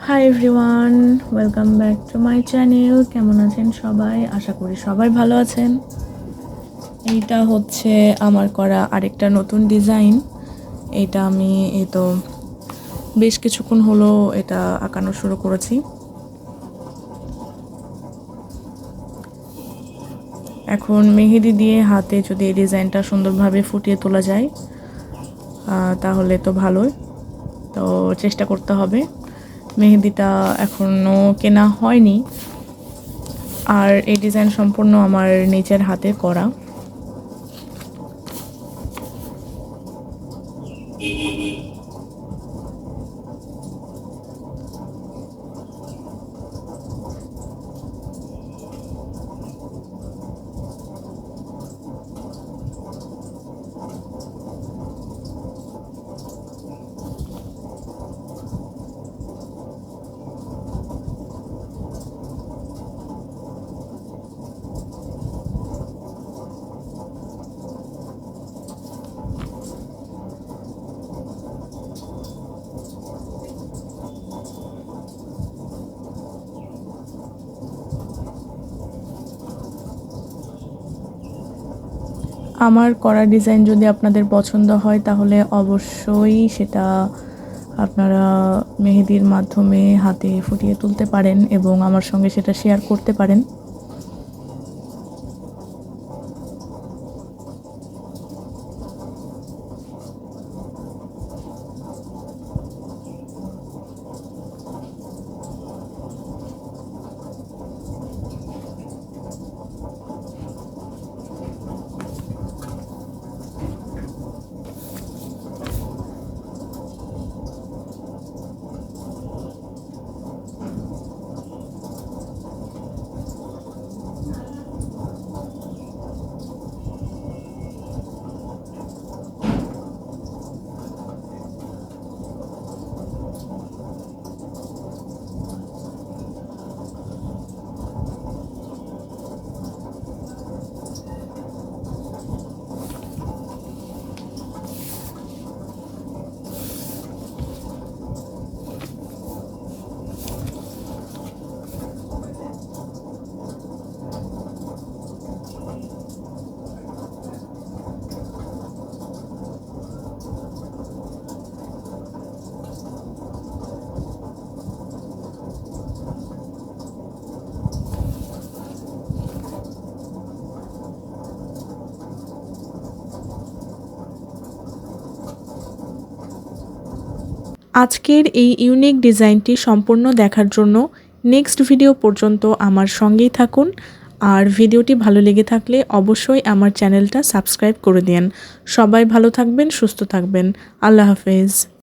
Hi everyone, welcome back to my channel. কেমন আছেন সবাই? আশা করি সবাই ভালো আছেন। এইটা হচ্ছে আমার করা আরেকটা নতুন ডিজাইন। এটা আমি বেশ কিছুক্ষণ হলো এটা আঁকানো শুরু করেছি। এখন মেহেদি দিয়ে হাতে যদি এই ডিজাইনটা সুন্দরভাবে ফুটিয়ে তোলা যায় তাহলে তো ভালোই। তো চেষ্টা করতে হবে। মেহেদিটা এখনও কেনা হয়নি, আর এই ডিজাইন সম্পূর্ণ আমার নিজের হাতে করা। আমার করা ডিজাইন যদি আপনাদের পছন্দ হয় তাহলে অবশ্যই সেটা আপনারা মেহেদির মাধ্যমে হাতে ফুটিয়ে তুলতে পারেন এবং আমার সঙ্গে সেটা শেয়ার করতে পারেন। আজকের এই ইউনিক ডিজাইনটি সম্পূর্ণ দেখার জন্য নেক্সট ভিডিও পর্যন্ত আমার সঙ্গেই থাকুন। আর ভিডিওটি ভালো লেগে থাকলে অবশ্যই আমার চ্যানেলটা সাবস্ক্রাইব করে দিন। সবাই ভালো থাকবেন, সুস্থ থাকবেন। আল্লাহ হাফেজ।